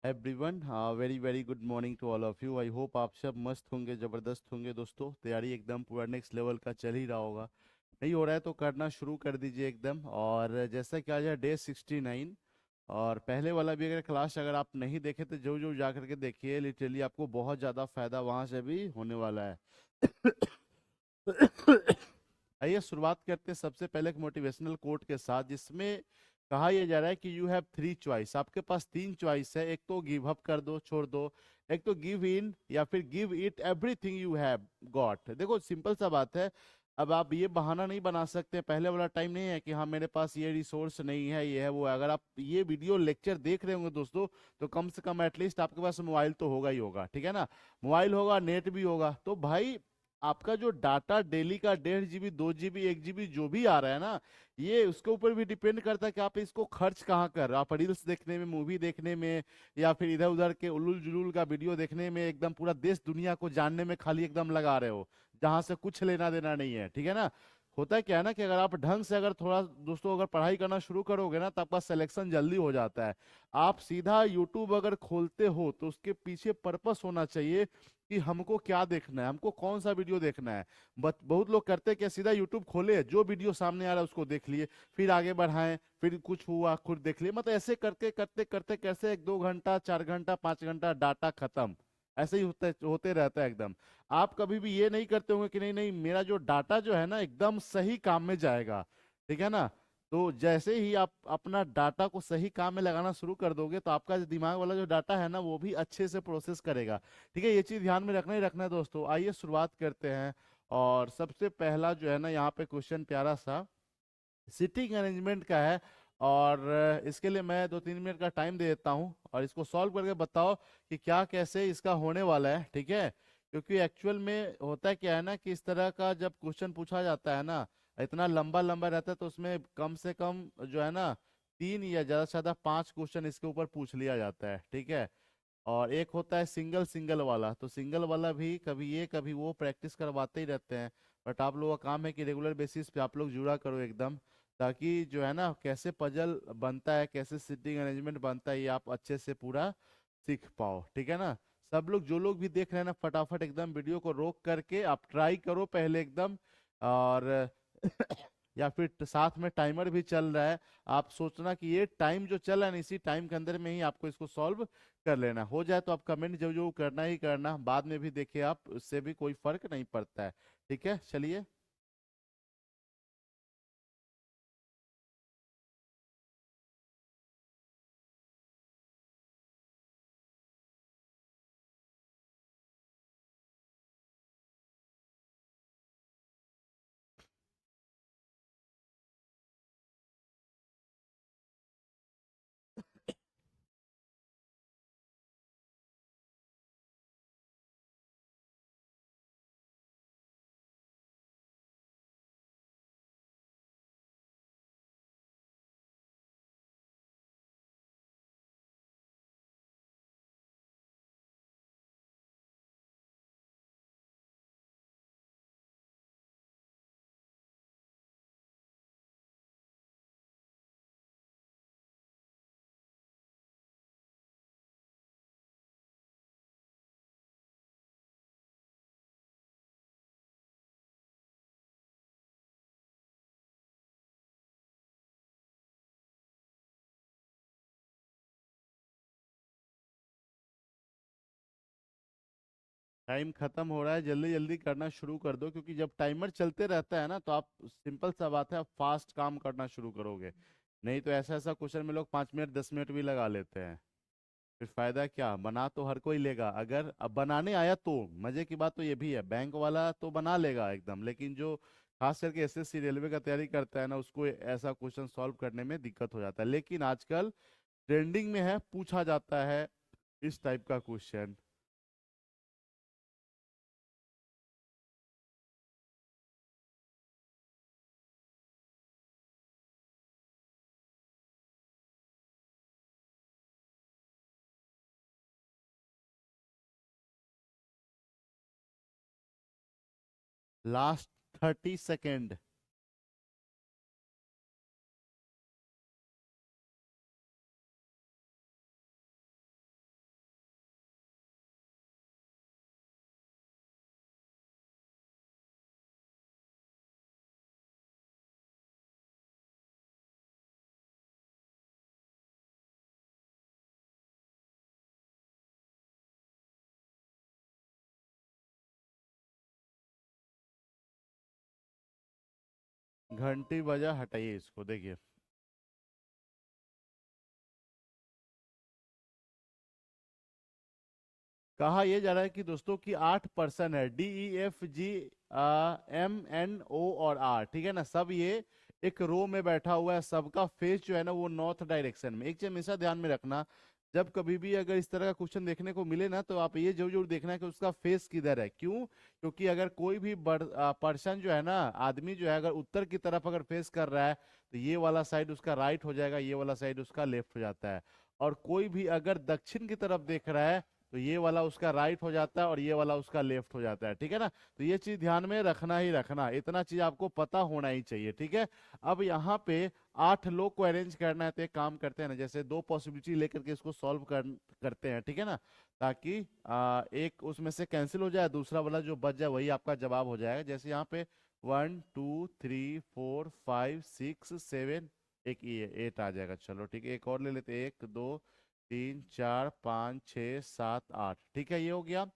Everyone, very very good morning to all of you. I hope आप सब मस्त होंगे, ज़बरदस्त होंगे दोस्तों। तैयारी एकदम पूरा नेक्स्ट लेवल का चल ही रहा होगा। नहीं हो रहा है तो करना शुरू कर दीजिए एकदम। और जैसा कि आज है डे 69, और पहले वाला भी अगर क्लास अगर आप नहीं देखे तो जो जो जा करके देखिए, लिटरली आपको बहुत ज़्यादा फायदा वहाँ से भी होने वाला है। आइए शुरुआत करते हैं सबसे पहले एक मोटिवेशनल कोट के साथ, जिसमें कहा यह जा रहा है कि यू हैव थ्री चॉइस। आपके पास तीन चॉइस है। एक तो गिव अप कर दो, छोड़ दो। एक तो गिव इन, या फिर give it everything you have got. देखो सिंपल सा बात है। अब आप ये बहाना नहीं बना सकते, पहले वाला टाइम नहीं है कि हाँ मेरे पास ये रिसोर्स नहीं है, ये है वो है। अगर आप ये वीडियो लेक्चर देख रहे होंगे दोस्तों, तो कम से कम एटलीस्ट आपके पास मोबाइल तो होगा ही होगा, ठीक है ना। मोबाइल होगा, नेट भी होगा, तो भाई आपका जो डाटा डेली का 1.5 GB 2 GB 1 GB जो भी आ रहा है ना, ये उसके ऊपर भी डिपेंड करता है कि आप इसको खर्च कहाँ कर रहे हो। आप रील्स देखने में, मूवी देखने में, या फिर इधर उधर के उलूल जुलूल का वीडियो देखने में, एकदम पूरा देश दुनिया को जानने में खाली एकदम लगा रहे हो, जहां से कुछ लेना देना नहीं है, ठीक है ना। होता क्या है ना कि अगर आप ढंग से अगर थोड़ा दोस्तों अगर पढ़ाई करना शुरू करोगे ना, तो आपका सिलेक्शन जल्दी हो जाता है। आप सीधा यूट्यूब अगर खोलते हो तो उसके पीछे पर्पस होना चाहिए कि हमको क्या देखना है, हमको कौन सा वीडियो देखना है। बट बहुत लोग करते क्या, सीधा यूट्यूब खोले, जो वीडियो सामने आ रहा है उसको देख लिए, फिर आगे बढ़ाएं, फिर कुछ हुआ खुद देख लिए। मतलब ऐसे करके करते करते कैसे 1 2 घंटा 4 घंटा 5 घंटा डाटा खत्म। ऐसे ही होते होते रहता है एकदम। आप कभी भी ये नहीं करते होंगे कि नहीं नहीं मेरा जो डाटा जो है ना एकदम सही काम में जाएगा, ठीक है ना। तो जैसे ही आप अपना डाटा को सही काम में लगाना शुरू कर दोगे, तो आपका जो दिमाग वाला जो डाटा है ना, वो भी अच्छे से प्रोसेस करेगा। ठीक है, ये चीज ध्यान में रखना ही रखना है दोस्तों। आइए शुरुआत करते हैं। और सबसे पहला जो है ना यहाँ पे क्वेश्चन प्यारा सा सिटिंग अरेंजमेंट का है। और इसके लिए मैं 2 3 मिनट का टाइम दे देता हूँ, और इसको सॉल्व करके बताओ कि क्या कैसे इसका होने वाला है, ठीक है। क्योंकि एक्चुअल में होता क्या है ना कि इस तरह का जब क्वेश्चन पूछा जाता है ना, इतना लंबा लंबा रहता है, तो उसमें कम से कम जो है ना 3 या ज्यादा से ज्यादा 5 क्वेश्चन इसके ऊपर पूछ लिया जाता है, ठीक है। और एक होता है सिंगल सिंगल वाला, तो सिंगल वाला भी कभी ये कभी वो प्रैक्टिस करवाते ही रहते हैं। बट आप लोगों का काम है कि रेगुलर बेसिस पे आप लोग जुड़ा करो एकदम, ताकि जो है ना कैसे पजल बनता है, कैसे सिटिंग अरेंजमेंट बनता है, ये आप अच्छे से पूरा सीख पाओ, ठीक है ना। सब लोग जो लोग भी देख रहे हैं ना, फटाफट एकदम वीडियो को रोक करके आप ट्राई करो पहले एकदम। और या फिर साथ में टाइमर भी चल रहा है, आप सोचना कि ये टाइम जो चल रहा है ना, इसी टाइम के अंदर में ही आपको इसको सॉल्व कर लेना। हो जाए तो आप कमेंट जो जो करना ही करना, बाद में भी देखिए आप, उससे भी कोई फर्क नहीं पड़ता है। ठीक है, चलिए। टाइम खत्म हो रहा है, जल्दी जल्दी करना शुरू कर दो, क्योंकि जब टाइमर चलते रहता है ना, तो आप सिंपल सा बात है, आप फास्ट काम करना शुरू करोगे। नहीं तो ऐसा ऐसा क्वेश्चन में लोग 5 मिनट 10 मिनट भी लगा लेते हैं। फिर फायदा क्या, बना तो हर कोई लेगा, अगर अब बनाने आया तो। मजे की बात तो ये भी है, बैंक वाला तो बना लेगा एकदम, लेकिन जो खास करके एसएससी रेलवे का तैयारी करता है ना, उसको ऐसा क्वेश्चन सॉल्व करने में दिक्कत हो जाता है। लेकिन आजकल ट्रेंडिंग में है, पूछा जाता है इस टाइप का क्वेश्चन। Last 30 second. घंटी बजा, हटाइए इसको, देखिए कहा यह जा रहा है कि दोस्तों कि 8% है, DEFGMNO और R, ठीक है ना, सब ये एक रो में बैठा हुआ है, सबका फेस जो है ना वो नॉर्थ डायरेक्शन में। एक चीज हमेशा ध्यान में रखना, जब कभी भी अगर इस तरह का क्वेश्चन देखने को मिले ना, तो आप ये जरूर जरूर देखना है कि उसका फेस किधर है। क्यों? क्योंकि अगर कोई भी पर्सन जो है ना, आदमी जो है, अगर उत्तर की तरफ अगर फेस कर रहा है तो ये वाला साइड उसका राइट हो जाएगा, ये वाला साइड उसका लेफ्ट हो जाता है। और कोई भी अगर दक्षिण की तरफ देख रहा है तो ये वाला उसका राइट हो जाता है और ये वाला उसका लेफ्ट हो जाता है, ठीक है ना। तो ये चीज ध्यान में रखना ही रखना, इतना चीज आपको पता होना ही चाहिए, ठीक है। अब यहाँ पे 8 लोग को अरेंज करना है, तो एक काम करते हैं ना, जैसे दो पॉसिबिलिटी लेकर के इसको सॉल्व करते हैं, ठीक है ना, ताकि एक उसमें से कैंसिल हो जाए, दूसरा वाला जो बच जाए वही आपका जवाब हो जाएगा। जैसे यहाँ पे 1 2 3 4 5 6 7, एक ये 8 आ जाएगा। चलो ठीक है, एक और ले लेते, 1 2 3 4 5 6 7 8, ठीक है, ये हो गया।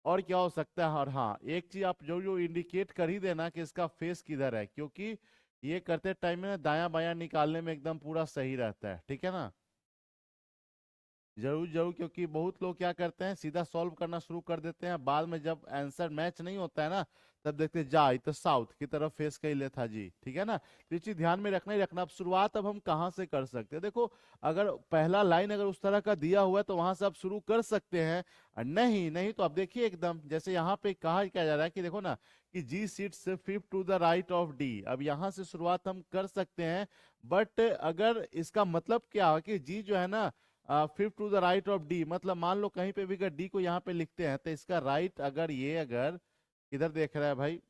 और क्या हो सकता है? और हाँ, एक चीज आप जो जो इंडिकेट कर ही देना कि इसका फेस किधर है, क्योंकि ये करते टाइम में ना दायां बायां निकालने में एकदम पूरा सही रहता है, ठीक है ना। जरूर जरूर, क्योंकि बहुत लोग क्या करते हैं, सीधा सॉल्व करना शुरू कर देते हैं, बाद में जब आंसर मैच नहीं होता है ना, तब देखते हैं, जा ये तो साउथ की तरफ फेस कर ले था जी, ठीक है ना। तो ये चीज ध्यान में रखना ही रखना। अब शुरुआत अब हम कहाँ से कर सकते हैं? देखो, अगर पहला लाइन अगर उस तरह का दिया हुआ है तो वहां से आप शुरू कर सकते हैं, और नहीं नहीं तो आप देखिए एकदम, जैसे यहाँ पे कहा क्या जा रहा है कि देखो ना, कि G sits fifth to the right of D. अब यहाँ से शुरुआत हम कर सकते हैं, बट अगर इसका मतलब क्या है कि जी जो है ना fifth to the right of D, मतलब मान लो कहीं पे भी अगर डी को यहाँ पे लिखते हैं तो इसका राइट, अगर ये अगर इधर देख रहा है भाई,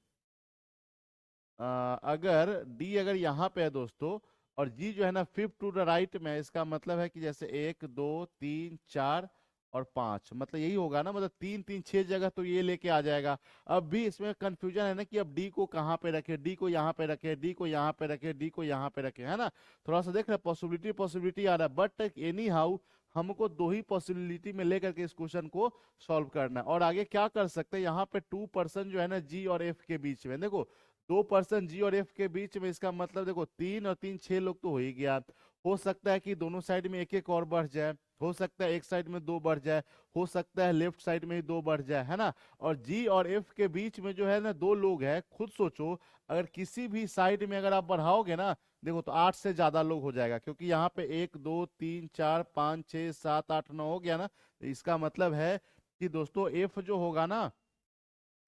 अगर डी अगर यहाँ पे है दोस्तों, और जी जो है ना फिफ्थ टू द राइट में है, इसका मतलब है कि जैसे 1 2 3 4 और 5, मतलब यही होगा ना, मतलब 3 3 6 जगह तो ये लेके आ जाएगा। अब भी इसमें कंफ्यूजन है ना कि अब डी को कहाँ पे रखे, डी को यहाँ पे रखे, डी को यहाँ पे रखे, डी को यहाँ पे रखे, है ना। थोड़ा सा देख रहे, पॉसिबिलिटी पॉसिबिलिटी आ रहा है, बट एनी हाउ हमको दो ही पॉसिबिलिटी में लेकर के इस क्वेश्चन को सॉल्व करना है। और आगे क्या कर सकते हैं, यहाँ पे 2% जो है ना जी और एफ के बीच में, देखो 2% जी और एफ के बीच में, इसका मतलब देखो 3 और 3 6 लोग तो हो ही गया। हो सकता है कि दोनों साइड में एक एक और बढ़ जाए, हो सकता है एक साइड में दो बढ़ जाए, हो सकता है लेफ्ट साइड में ही दो बढ़ जाए, है ना। और जी और एफ के बीच में जो है ना 2 लोग हैं, खुद सोचो, अगर किसी भी साइड में अगर आप बढ़ाओगे ना, देखो तो 8 से ज्यादा लोग हो जाएगा, क्योंकि यहाँ पे 1 2 3 4 5 6 7 8 9 हो गया ना। तो इसका मतलब है कि दोस्तों एफ जो होगा ना,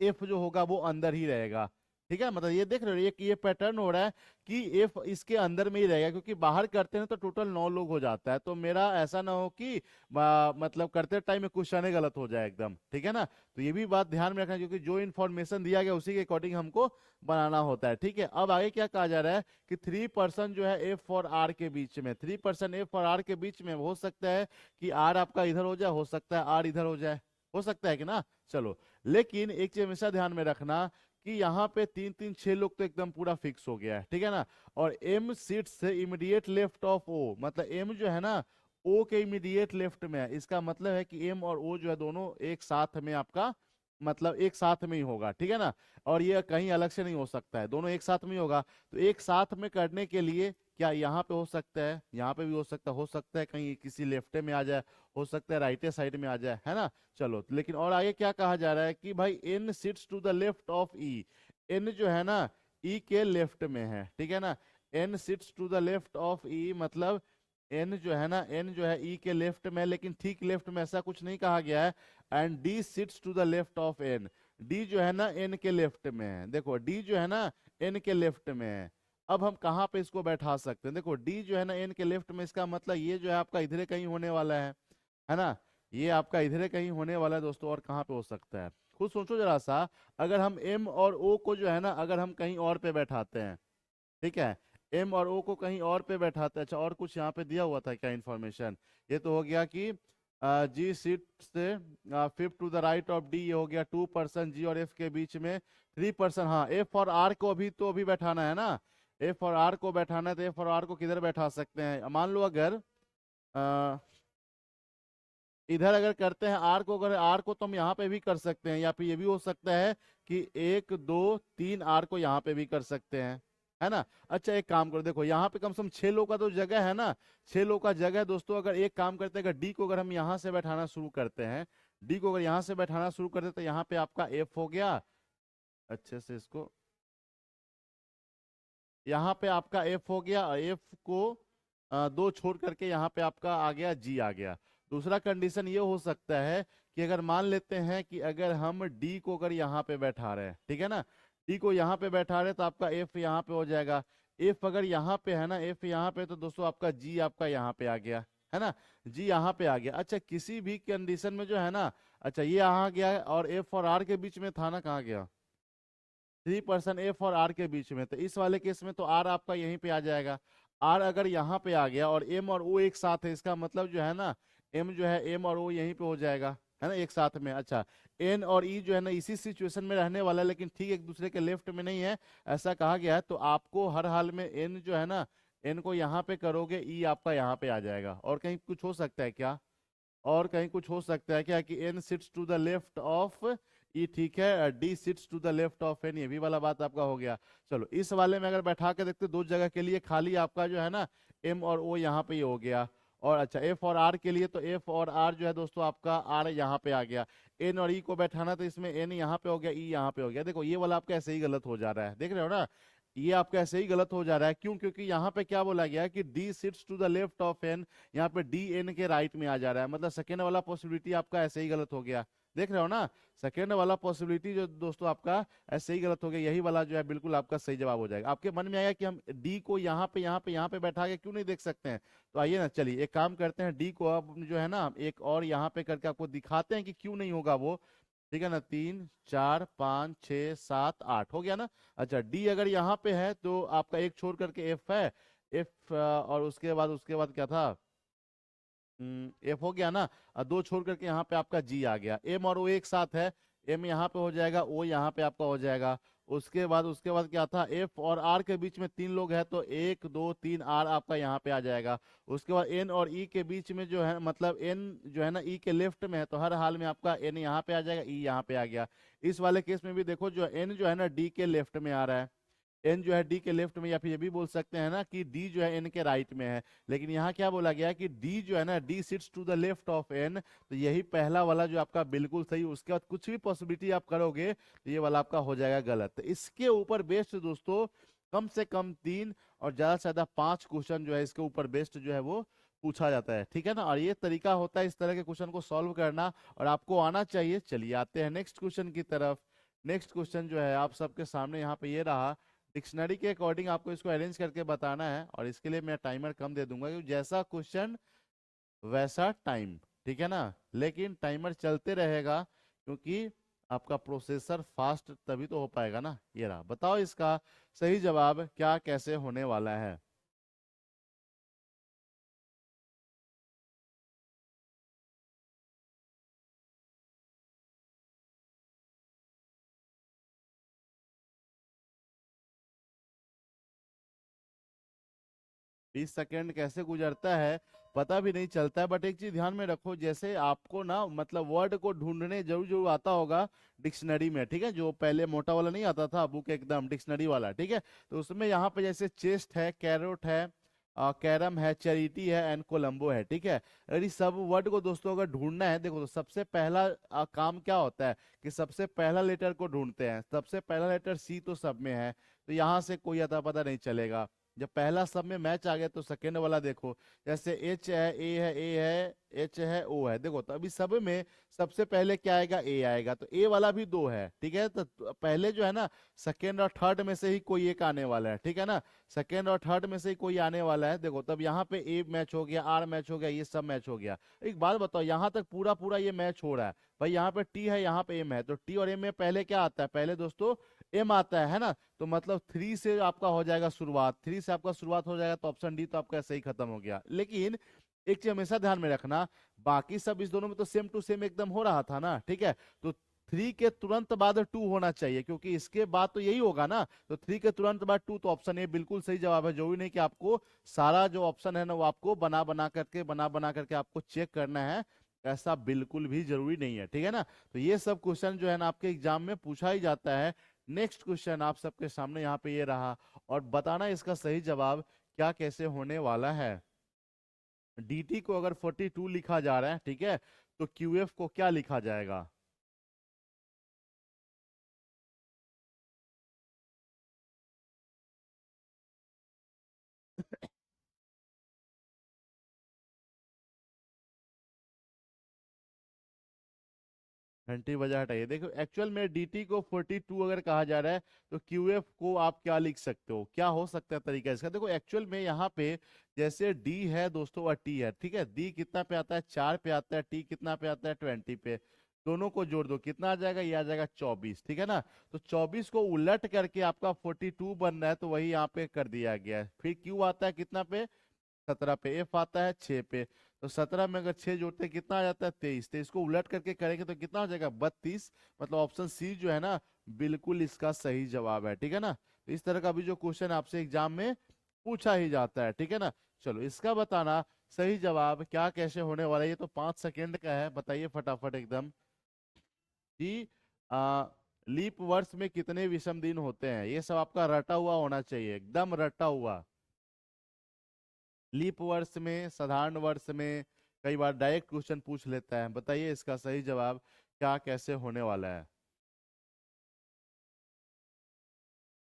एफ जो होगा वो अंदर ही रहेगा, ठीक है। मतलब ये देख रहे हो, ये पैटर्न हो रहा है कि एफ इसके अंदर में ही रहेगा, क्योंकि बाहर करते हैं तो टोटल 9 लोग हो जाता है। तो मेरा ऐसा ना हो कि मतलब करते टाइम में क्वेश्चन ही गलत हो जाए एकदम, ठीक है ना। तो ये भी बात ध्यान में रखना, क्योंकि जो इन्फॉर्मेशन दिया गया उसी के अकॉर्डिंग हमको बनाना होता है, ठीक है। अब आगे क्या कहा जा रहा है कि 3% जो है एफ और आर के बीच में, 3% एफ और आर के बीच में हो सकता है कि आर आपका इधर हो जाए, हो सकता है आर इधर हो जाए, हो सकता है कि ना। चलो, लेकिन एक चीज हमेशा ध्यान में रखना कि यहाँ पे 3 3 6 लोग तो एकदम पूरा फिक्स हो गया है, ठीक है ना। और M sits immediate left of O, मतलब एम जो है ना ओ के इमीडिएट लेफ्ट में है, इसका मतलब है कि एम और ओ जो है दोनों एक साथ में आपका, मतलब एक साथ में ही होगा, ठीक है ना। और ये कहीं अलग से नहीं हो सकता है, दोनों एक साथ में ही होगा। तो एक साथ में करने के लिए क्या यहाँ पे हो सकता है, यहाँ पे भी हो सकता है कहीं किसी लेफ्ट में आ जाए, हो सकता है राइट साइड में आ जाए, है ना। चलो, लेकिन और आगे क्या कहा जा रहा है कि भाई N sits to the left of E, N जो है ना ई के लेफ्ट में है, ठीक है ना। N sits to the left of E, मतलब एन जो है ना, एन जो है ई के लेफ्ट में है, लेकिन ठीक लेफ्ट में ऐसा कुछ नहीं कहा गया है। And D sits to the left of N, D जो है ना एन के लेफ्ट में है, देखो डी जो है ना एन के लेफ्ट में है। अब हम कहाँ पे इसको बैठा सकते हैं? देखो डी जो है ना एन के लेफ्ट में, इसका मतलब ये जो है आपका इधर कहीं होने वाला है ना। ये आपका इधर कहीं होने वाला है दोस्तों, और कहाँ पे हो सकता है? खुद सोचो जरा सा, अगर हम एम और ओ को जो है ना, अगर हम कहीं और पे बैठाते हैं, ठीक है, एम और ओ को कहीं और पे बैठाते हैं। अच्छा, और कुछ यहाँ पे दिया हुआ था क्या इन्फॉर्मेशन? ये तो हो गया कि जी सीट से fifth to the right of D, ये हो गया 2% जी और एफ के बीच में, 3%, हाँ एफ और आर को अभी बैठाना है ना, एफ और आर को बैठाना है, तो एफ और आर को किधर बैठा सकते हैं? मान लो अगर इधर अगर करते हैं आर को, अगर आर को तो हम यहाँ पे भी कर सकते हैं, या फिर ये भी हो सकता है कि 1 2 3 आर को यहाँ पे भी कर सकते हैं, है ना। अच्छा एक काम करो, देखो यहाँ पे कम से कम 6 लोग का तो जगह है ना, 6 लोग का जगह है दोस्तों। अगर एक काम करते हैं, अगर डी को अगर हम यहाँ से बैठाना शुरू करते हैं, डी को अगर यहाँ से बैठाना शुरू करते हैं, तो यहाँ पे आपका एफ हो गया। अच्छे से इसको, यहाँ पे आपका एफ हो गया, एफ को दो छोड़ करके यहाँ पे आपका आ गया जी आ गया। दूसरा कंडीशन ये हो सकता है कि अगर मान लेते हैं कि अगर हम डी को अगर यहाँ पे बैठा रहे हैं, ठीक है ना, डी को यहाँ पे बैठा रहे हैं, तो आपका एफ यहाँ पे हो जाएगा। एफ अगर यहाँ पे है ना, एफ यहाँ पे, तो दोस्तों आपका जी आपका यहाँ पे आ गया, है ना, जी यहाँ पे आ गया। अच्छा किसी भी कंडीशन में जो है ना, अच्छा ये यहाँ गया है, और एफ और आर के बीच में था ना, कहाँ गया, 3% एफ और आर के बीच में, तो इस वाले केस में तो आर आपका यहीं पे आ जाएगा। आर अगर यहाँ पे आ गया और एम और ओ एक साथ है, इसका मतलब जो है ना, एम जो है, एम और ओ यहीं पे हो जाएगा, है ना, एक साथ में। अच्छा एन और ई जो है ना इसी सिचुएशन में रहने वाला है, लेकिन ठीक एक दूसरे के लेफ्ट में नहीं है, ऐसा कहा गया है। तो आपको हर हाल में एन जो है ना, एन को यहाँ पे करोगे, ई आपका यहाँ पे आ जाएगा। और कहीं कुछ हो सकता है क्या, और कहीं कुछ हो सकता है क्या, कि N sits to the left of E, ठीक है, D sits to the left of N, ये भी वाला बात आपका हो गया। चलो इस वाले में अगर बैठा के देखते, दो जगह के लिए खाली आपका जो है ना, एम और ओ यहाँ पे ही हो गया। और अच्छा एफ और आर के लिए, तो एफ और आर जो है दोस्तों आपका आर यहाँ पे आ गया। एन और ई को बैठाना, तो इसमें एन यहाँ पे हो गया, ई यहाँ पे हो गया। देखो ये वाला आपका ऐसे ही गलत हो जा रहा है, देख रहे हो ना, ये आपका ऐसे ही गलत हो जा रहा है। क्यों, क्योंकि यहाँ पे क्या बोला गया है कि D sits to the left of N, यहाँ पे डी एन के राइट में आ जा रहा है, मतलब सेकेंड वाला पॉसिबिलिटी आपका ऐसे ही गलत हो गया। देख रहे हो ना, सेकेंड वाला पॉसिबिलिटी जो दोस्तों आपका ऐसे ही गलत हो गया, यही वाला जो है बिल्कुल आपका सही जवाब हो जाएगा। आपके मन में आएगा कि हम डी को यहाँ पे यहाँ पे यहाँ पे बैठा के क्यों नहीं देख सकते हैं, तो आइए ना, चलिए एक काम करते हैं, डी को अब जो है ना एक और यहाँ पे करके आपको दिखाते हैं कि क्यों नहीं होगा वो। ठीक है ना, 3 4 5 6 7 8 हो गया ना। अच्छा डी अगर यहाँ पे है, तो आपका एक छोड़ करके एफ है, एफ और उसके बाद क्या था, एफ हो गया ना, और दो छोड़ करके यहाँ पे आपका जी आ गया। एम और ओ एक साथ है, एम यहाँ पे हो जाएगा, ओ यहाँ पे आपका हो जाएगा। उसके बाद क्या था, एफ और आर के बीच में 3 लोग हैं, तो 1 2 3 आर आपका यहाँ पे आ जाएगा। उसके बाद एन और ई के बीच में जो है, मतलब एन जो है ना ई के लेफ्ट में है, तो हर हाल में आपका एन यहाँ पे आ जाएगा, ई यहाँ पे आ गया। इस वाले केस में भी देखो, जो एन जो है ना डी के लेफ्ट में आ रहा है, एन जो है डी के लेफ्ट में, या फिर ये भी बोल सकते हैं ना कि डी जो है एन के राइट में है। लेकिन यहाँ क्या बोला गया है कि डी जो है ना, D sits to the left of N, तो यही पहला वाला जो आपका बिल्कुल सही। उसके बाद कुछ भी पॉसिबिलिटी आप करोगे, तो ये वाला आपका हो जाएगा गलत। तो इसके ऊपर बेस्ड दोस्तों कम से कम 3 और ज्यादा से ज्यादा 5 क्वेश्चन जो है इसके ऊपर बेस्ड जो है वो पूछा जाता है, ठीक है ना। और ये तरीका होता है इस तरह के क्वेश्चन को सॉल्व करना, और आपको आना चाहिए। चलिए आते हैं नेक्स्ट क्वेश्चन की तरफ। नेक्स्ट क्वेश्चन जो है आप सबके सामने यहाँ पे ये रहा। डिक्शनरी के अकॉर्डिंग आपको इसको अरेंज करके बताना है, और इसके लिए मैं टाइमर कम दे दूंगा, क्योंकि जैसा क्वेश्चन वैसा टाइम, ठीक है ना। लेकिन टाइमर चलते रहेगा, क्योंकि आपका प्रोसेसर फास्ट तभी तो हो पाएगा ना। ये रहा, बताओ इसका सही जवाब क्या कैसे होने वाला है। 20 सेकेंड कैसे गुजरता है पता भी नहीं चलता है। बट एक चीज ध्यान में रखो, जैसे आपको ना मतलब वर्ड को ढूंढने जरूर जरूर आता होगा डिक्शनरी में, ठीक है, जो पहले मोटा वाला नहीं आता था बुक एकदम डिक्शनरी वाला, ठीक है। तो उसमें यहाँ पे जैसे चेस्ट है, कैरोट है, कैरम है, चैरिटी है, एंड कोलंबो है, ठीक है। अगर इस सब वर्ड को दोस्तों अगर ढूंढना है, देखो तो सबसे पहला काम क्या होता है कि सबसे पहला लेटर को ढूंढते हैं। सबसे पहला लेटर सी तो सब में है, तो यहाँ से कोई अता पता नहीं चलेगा। जब पहला सब में मैच आ गया, तो सेकेंड वाला देखो, जैसे एच है, ए है, एच है, ओ है, देखो तो अभी सब में सबसे पहले क्या आएगा, ए आएगा। तो ए वाला भी 2 है, ठीक है। तो पहले जो है ना सेकेंड और थर्ड में से ही कोई एक आने वाला है, ठीक है ना। सेकेंड और थर्ड में से ही कोई आने वाला है। देखो तब यहाँ पे ए मैच हो गया, आर मैच हो गया, ये सब मैच हो गया। एक बात बताओ, यहाँ तक पूरा पूरा ये मैच हो रहा है भाई, यहाँ पे टी है, यहाँ पे एम है, तो टी और एम में पहले क्या आता है, पहले दोस्तों एम आता है ना। तो मतलब 3 से आपका हो जाएगा शुरुआत, 3 से आपका शुरुआत हो जाएगा, तो ऑप्शन डी तो आपका सही खत्म हो गया। लेकिन एक चीज हमेशा ध्यान में रखना, बाकी सब इस दोनों में तो सेम टू सेम एकदम हो रहा था ना, ठीक है। तो 3 के तुरंत बाद 2 होना चाहिए, क्योंकि इसके बाद तो यही होगा ना। तो 3 के तुरंत बाद 2, तो ऑप्शन ए बिल्कुल सही जवाब है। जरूरी नहीं कि आपको सारा जो ऑप्शन है ना वो आपको बना बना करके आपको चेक करना है, ऐसा बिल्कुल भी जरूरी नहीं है, ठीक है ना। तो ये सब क्वेश्चन जो है ना आपके एग्जाम में पूछा ही जाता है। नेक्स्ट क्वेश्चन आप सबके सामने यहाँ पे ये रहा, और बताना इसका सही जवाब क्या कैसे होने वाला है। dt को अगर 42 लिखा जा रहा है, ठीक है, तो qf को क्या लिखा जाएगा? घंटी बजा हटाइए। देखो एक्चुअल में dt को 42 अगर कहा जा रहा है, तो qf को आप क्या लिख सकते हो, क्या हो सकता है तरीका इसका? देखो एक्चुअल में यहाँ पे जैसे d है दोस्तों और t है, ठीक है, d कितना पे आता है? 4 पे आता है, t कितना पे आता है? 20 पे। दोनों को जोड़ दो, कितना आ जाएगा? ये आ जाएगा 24, ठीक है ना। तो 24 को उलट करके आपका 42 बन रहा है, तो वही यहाँ पे कर दिया गया है। फिर q आता है कितना पे? 17 पे। एफ आता है 6 पे। तो 17 में अगर 6 जोड़ते हैं कितना आ जाता है? 23। तो इसको उलट करके करेंगे तो कितना हो जाएगा? 32। मतलब ऑप्शन सी जो है ना, बिल्कुल इसका सही जवाब है, ठीक है ना। तो इस तरह का भी जो क्वेश्चन आपसे एग्जाम में पूछा ही जाता है, ठीक है ना। चलो इसका बताना सही जवाब क्या कैसे होने वाला है। ये तो 5 सेकेंड का है, बताइए फटाफट एकदम कि आ, लीप वर्ष में कितने विषम दिन होते हैं। ये सब आपका रटा हुआ होना चाहिए, एकदम रटा हुआ। लीप वर्ष में, साधारण वर्ष में, कई बार डायरेक्ट क्वेश्चन पूछ लेता है। बताइए इसका सही जवाब क्या कैसे होने वाला है।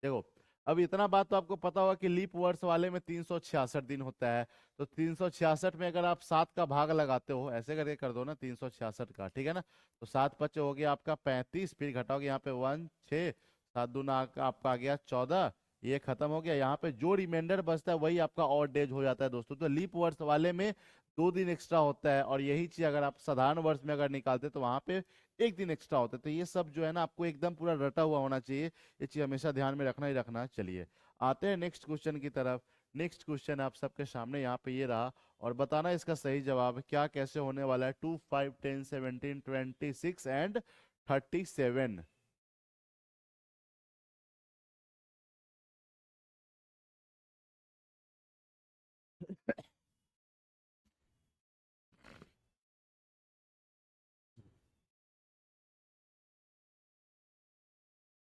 देखो अब इतना बात तो आपको पता होगा कि लीप वर्ष वाले में 366 दिन होता है। तो 366 में अगर आप 7 का भाग लगाते हो, ऐसे करके कर दो ना 366 का, ठीक है ना। तो 7 5 हो गया आपका 35, फिर घटाओगे यहाँ पे 1 6, 7 दूना आपका आ गया 14। ये खत्म हो गया। यहाँ पे जो रिमाइंडर बचता है वही आपका ऑड डेज हो जाता है दोस्तों। तो लीप वर्ष वाले में 2 दिन एक्स्ट्रा होता है, और यही चीज अगर आप साधारण वर्ष में अगर निकालते तो वहां पे 1 दिन एक्स्ट्रा होता है। तो ये सब जो है ना आपको एकदम पूरा रटा हुआ होना चाहिए। ये चीज हमेशा ध्यान में रखना ही रखना। चलिए आते हैं नेक्स्ट क्वेश्चन की तरफ। नेक्स्ट क्वेश्चन आप सबके सामने यहाँ पे ये रहा, और बताना इसका सही जवाब क्या कैसे होने वाला है। 2 5 10 17 26 एंड 37।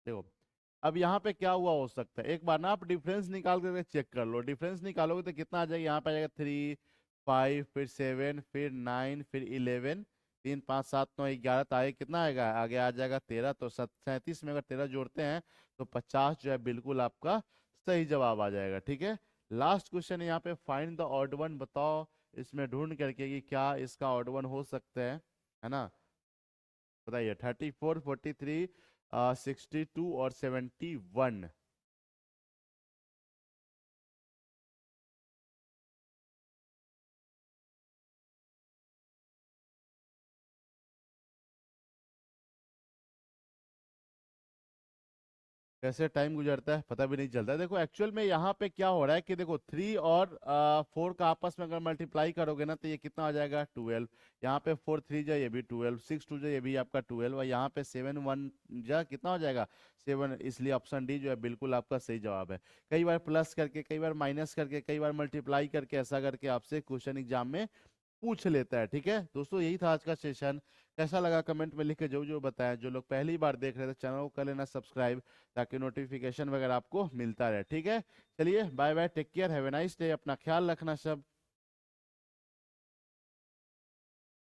देखो अब यहाँ पे क्या हुआ हो सकता है, एक बार ना आप डिफरेंस निकाल करके चेक कर लो। डिफरेंस निकालोगे तो कितना आ जाएगा? यहाँ पे आ जाएगा 3 5, फिर 7, फिर 9, फिर 11। 3 5 7 9 11, तो आगे कितना आएगा? आगे आ जाएगा 13। तो 37 में अगर 13 जोड़ते हैं तो 50 जो है बिल्कुल आपका सही जवाब आ जाएगा, ठीक है। लास्ट क्वेश्चन यहाँ पे फाइंड द ऑड वन। बताओ इसमें ढूंढ करके कि क्या इसका ऑड वन हो सकता है ना। बताइए 34 43 62 और 71। कैसे टाइम गुजरता है पता भी नहीं चलता है। देखो एक्चुअल में यहाँ पे क्या हो रहा है कि देखो 3 और 4 का आपस में अगर मल्टीप्लाई करोगे ना तो ये कितना आ जाएगा? 12। यहाँ पे 4 3 जा ये भी 12, 6 2 जा ये भी आपका 12, और यहाँ पे 7 1 जा कितना हो जाएगा? 7। इसलिए ऑप्शन डी जो है बिल्कुल आपका सही जवाब है। कई बार प्लस करके, कई बार माइनस करके, कई बार मल्टीप्लाई करके, ऐसा करके आपसे क्वेश्चन एग्जाम में पूछ लेता है, ठीक है दोस्तों। यही था आज का सेशन। कैसा लगा कमेंट में लिख के जो जो बताएं। जो लोग पहली बार देख रहे थे चैनल को कर लेना सब्सक्राइब, ताकि नोटिफिकेशन वगैरह आपको मिलता रहे, ठीक है। चलिए bye bye, take care, have a nice day, अपना ख्याल रखना सब।